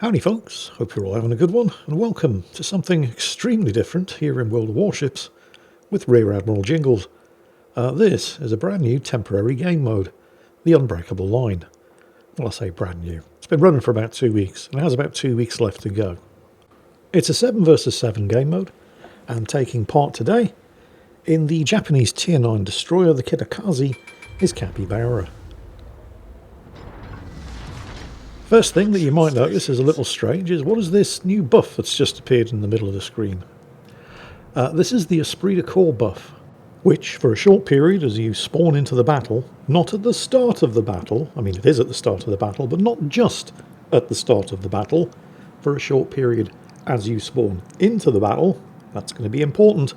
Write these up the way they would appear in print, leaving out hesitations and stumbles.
Howdy folks, hope you're all having a good one, and welcome to something extremely different here in World of Warships with Rear Admiral Jingles. This is a brand new temporary game mode, the Unbreakable line. Well, I say brand new. It's been running for about 2 weeks, and it has about 2 weeks left to go. It's a 7 versus 7 game mode, and taking part today in the Japanese Tier 9 destroyer, the Kitakazi, is Capybara. First thing that you might notice is a little strange is what is this new buff that's just appeared in the middle of the screen? This is the Esprit de Corps buff, which for a short period as you spawn into the battle, not at the start of the battle, I mean it is at the start of the battle, but not just at the start of the battle, for a short period as you spawn into the battle, that's going to be important,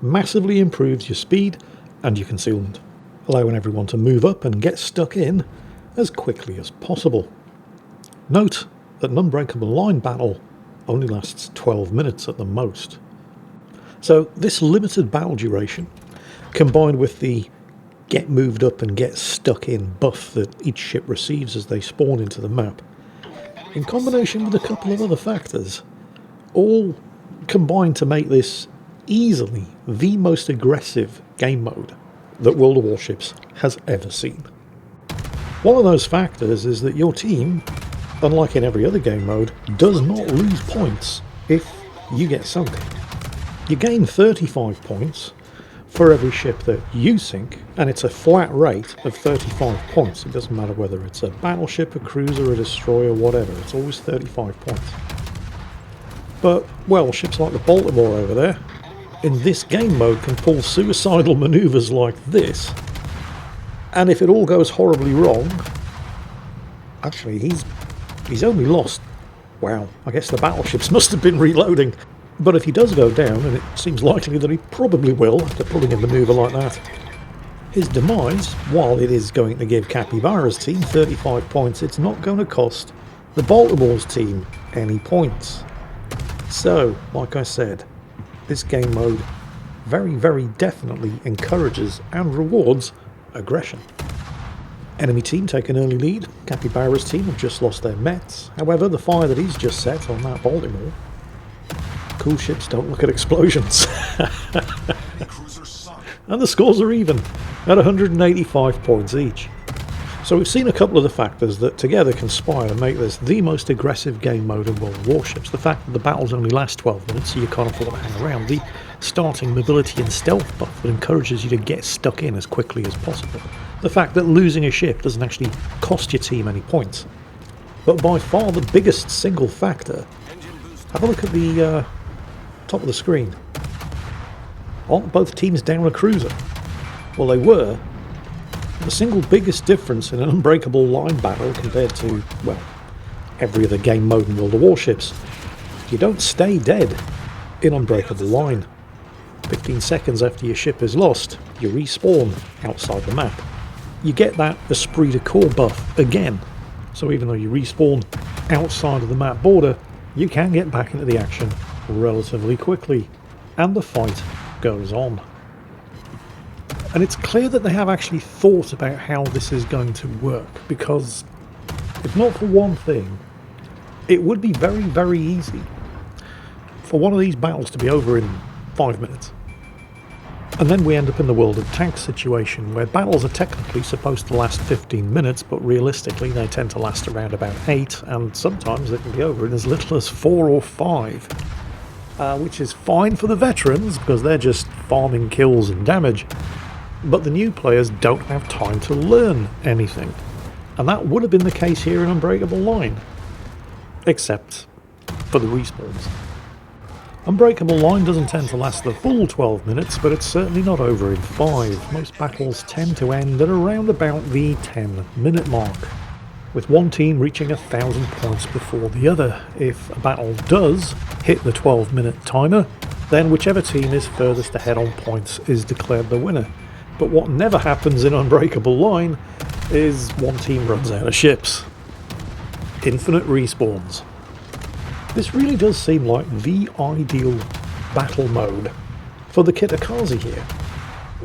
massively improves your speed and your concealment, allowing everyone to move up and get stuck in as quickly as possible. Note that an Unbreakable line battle only lasts 12 minutes at the most. So this limited battle duration, combined with the get moved up and get stuck in buff that each ship receives as they spawn into the map, in combination with a couple of other factors, all combine to make this easily the most aggressive game mode that World of Warships has ever seen. One of those factors is that your team, unlike in every other game mode, does not lose points if you get sunk. You gain 35 points for every ship that you sink, and it's a flat rate of 35 points. It doesn't matter whether it's a battleship, a cruiser, a destroyer, whatever, it's always 35 points. But, well, ships like the Baltimore over there, in this game mode can pull suicidal manoeuvres like this, and if it all goes horribly wrong, actually he's only lost, wow, I guess the battleships must have been reloading. But if he does go down, and it seems likely that he probably will after pulling a manoeuvre like that, his demise, while it is going to give Capybara's team 35 points, it's not going to cost the Baltimore's team any points. So, like I said, this game mode very, very definitely encourages and rewards aggression. Enemy team take an early lead. Capybara's team have just lost their Mets. However, the fire that he's just set on that Baltimore, cool ships don't look at explosions. And the scores are even at 185 points each. So we've seen a couple of the factors that together conspire to make this the most aggressive game mode in World of Warships. The fact that the battles only last 12 minutes, so you can't afford to hang around. The starting mobility and stealth buff that encourages you to get stuck in as quickly as possible. The fact that losing a ship doesn't actually cost your team any points. But by far the biggest single factor, have a look at the top of the screen. Aren't both teams down a cruiser? Well, they were. The single biggest difference in an Unbreakable line battle compared to, well, every other game mode in World of Warships, you don't stay dead in Unbreakable line. 15 seconds after your ship is lost, you respawn outside the map. You get that Esprit de Corps buff again, so even though you respawn outside of the map border, you can get back into the action relatively quickly, and the fight goes on. And it's clear that they have actually thought about how this is going to work, because if not for one thing, it would be very, very easy for one of these battles to be over in 5 minutes. And then we end up in the world of tanks situation, where battles are technically supposed to last 15 minutes, but realistically they tend to last around about 8, and sometimes they can be over in as little as 4 or 5. Which is fine for the veterans, because they're just farming kills and damage. But the new players don't have time to learn anything. And that would have been the case here in Unbreakable line. Except for the respawns. Unbreakable line doesn't tend to last the full 12 minutes, but it's certainly not over in 5. Most battles tend to end at around about the 10-minute mark, with one team reaching 1,000 points before the other. If a battle does hit the 12-minute timer, then whichever team is furthest ahead on points is declared the winner. But what never happens in Unbreakable line is one team runs out of ships. Infinite respawns. This really does seem like the ideal battle mode for the Kitakazi here,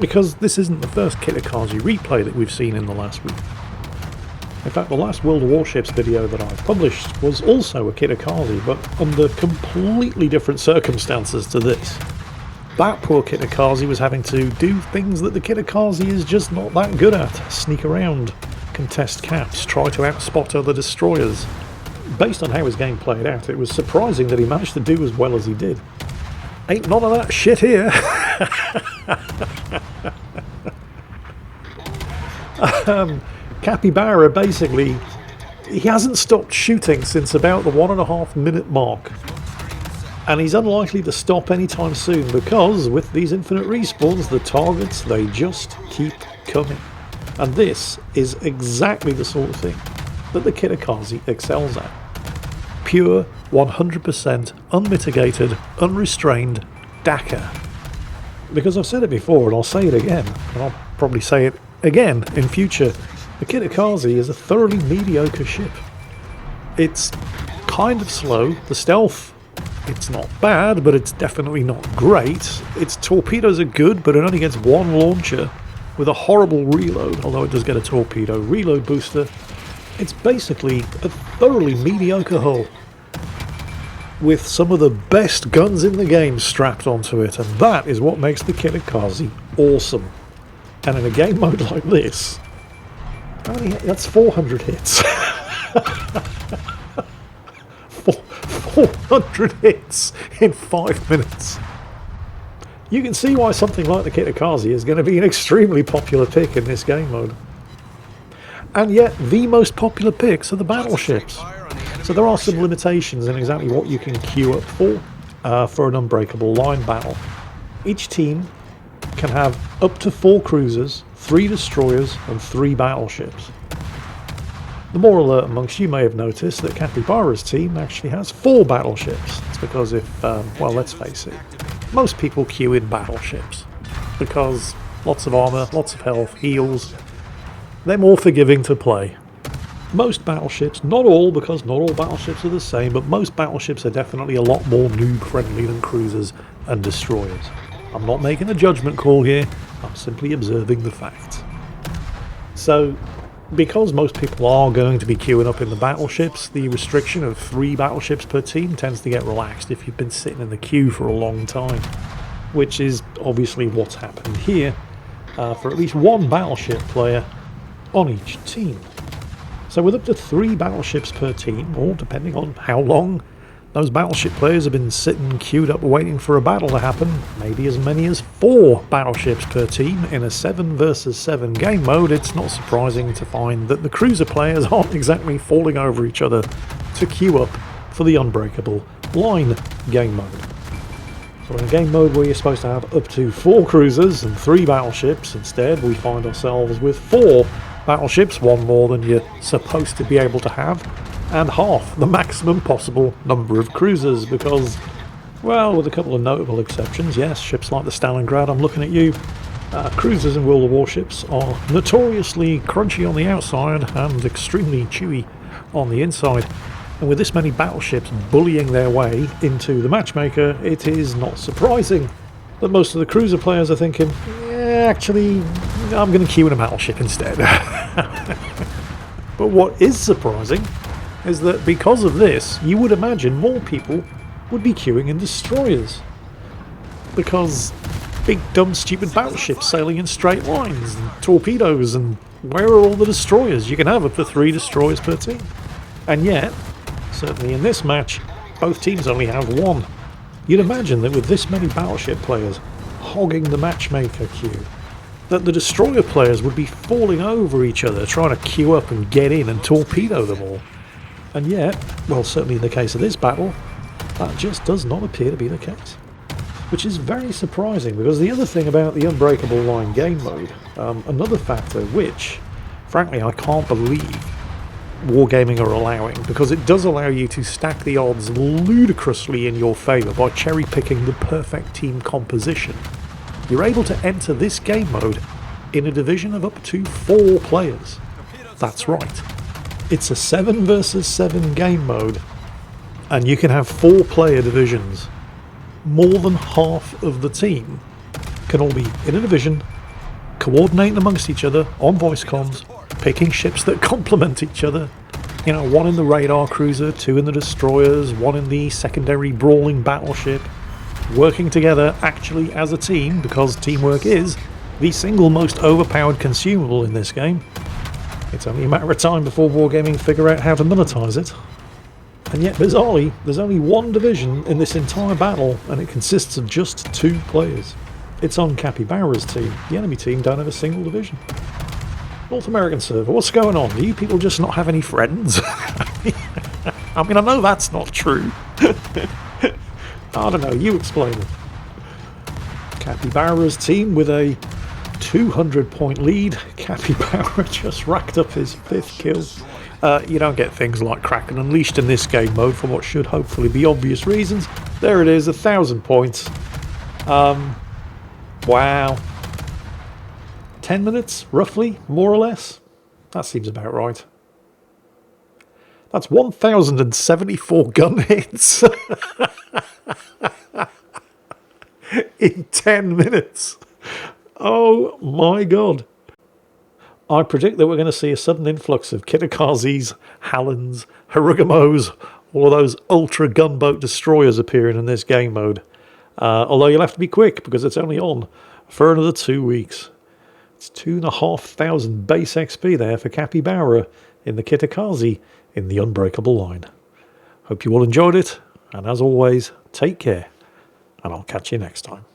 because this isn't the first Kitakazi replay that we've seen in the last week. In fact, the last World of Warships video that I published was also a Kitakaze, but under completely different circumstances to this. That poor Kitakaze was having to do things that the Kitakaze is just not that good at. Sneak around, contest caps, try to outspot other destroyers. Based on how his game played out, it was surprising that he managed to do as well as he did. Ain't none of that shit here. Capybara, basically, he hasn't stopped shooting since about the 1.5 minute mark. And he's unlikely to stop anytime soon because, with these infinite respawns, the targets, they just keep coming. And this is exactly the sort of thing that the Kitakaze excels at. Pure, 100% unmitigated, unrestrained Dakar. Because I've said it before and I'll say it again, and I'll probably say it again in future, the Kitakaze is a thoroughly mediocre ship. It's kind of slow, the stealth, it's not bad, but it's definitely not great. Its torpedoes are good, but it only gets one launcher with a horrible reload, although it does get a torpedo reload booster. It's basically a thoroughly mediocre hull with some of the best guns in the game strapped onto it, and that is what makes the Kitakaze awesome. And in a game mode like this, that's 400 hits. 400 hits in 5 minutes. You can see why something like the Kitakaze is going to be an extremely popular pick in this game mode. And yet, the most popular picks are the battleships. So there are some limitations in exactly what you can queue up for an Unbreakable line battle. Each team can have up to 4 cruisers, 3 destroyers and 3 battleships. The more alert amongst you may have noticed that Capybara's team actually has 4 battleships. It's because if, well, let's face it, most people queue in battleships because lots of armour, lots of health, heals, they're more forgiving to play. Most battleships, not all, because not all battleships are the same, but most battleships are definitely a lot more noob friendly than cruisers and destroyers. I'm not making a judgment call here, I'm simply observing the facts. So, because most people are going to be queuing up in the battleships, the restriction of 3 battleships per team tends to get relaxed if you've been sitting in the queue for a long time, which is obviously what's happened here for at least 1 battleship player on each team. So with up to 3 battleships per team, or depending on how long those battleship players have been sitting queued up waiting for a battle to happen, maybe as many as 4 battleships per team in a 7 versus 7 game mode, it's not surprising to find that the cruiser players aren't exactly falling over each other to queue up for the Unbreakable line game mode. So in a game mode where you're supposed to have up to 4 cruisers and 3 battleships, instead we find ourselves with 4 battleships, 1 more than you're supposed to be able to have, and half the maximum possible number of cruisers because, well, with a couple of notable exceptions, yes, ships like the Stalingrad, I'm looking at you, cruisers in World of Warships are notoriously crunchy on the outside and extremely chewy on the inside. And with this many battleships bullying their way into the matchmaker, it is not surprising that most of the cruiser players are thinking, yeah, actually, I'm going to queue in a battleship instead. But what is surprising is that because of this, you would imagine more people would be queuing in destroyers. Because big, dumb, stupid battleships sailing in straight lines, and torpedoes, and where are all the destroyers? You can have up to 3 destroyers per team. And yet, certainly in this match, both teams only have 1. You'd imagine that with this many battleship players hogging the matchmaker queue, that the destroyer players would be falling over each other trying to queue up and get in and torpedo them all. And yet, well, certainly in the case of this battle, that just does not appear to be the case. Which is very surprising, because the other thing about the Unbreakable line game mode, another factor which, frankly, I can't believe Wargaming are allowing, because it does allow you to stack the odds ludicrously in your favour by cherry-picking the perfect team composition. You're able to enter this game mode in a division of up to 4 players. That's right. It's a 7 versus 7 game mode, and you can have 4 player divisions. More than half of the team can all be in a division, coordinating amongst each other on voice comms, picking ships that complement each other. You know, one in the radar cruiser, two in the destroyers, one in the secondary brawling battleship, working together actually as a team, because teamwork is the single most overpowered consumable in this game. It's only a matter of time before Wargaming figure out how to monetize it. And yet, bizarrely, there's only one division in this entire battle, and it consists of just 2 players. It's on Capybara's team. The enemy team don't have a single division. North American server, what's going on? Do you people just not have any friends? I mean, I know that's not true. I don't know, you explain it. Capybara's team with a 200-point lead. Capybara just racked up his 5th kill. You don't get things like Kraken Unleashed in this game mode for what should hopefully be obvious reasons. There it is, 1,000 points. Wow. 10 minutes, roughly, more or less? That seems about right. That's 1,074 gun hits in 10 minutes. Oh my god. I predict that we're going to see a sudden influx of Kitakazes, Hallens, Harugamos, all of those ultra gunboat destroyers appearing in this game mode. Although you'll have to be quick because it's only on for another 2 weeks. It's 2,500 base XP there for Capybara in the Kitakazi in the Unbreakable line. Hope you all enjoyed it, and as always, take care, and I'll catch you next time.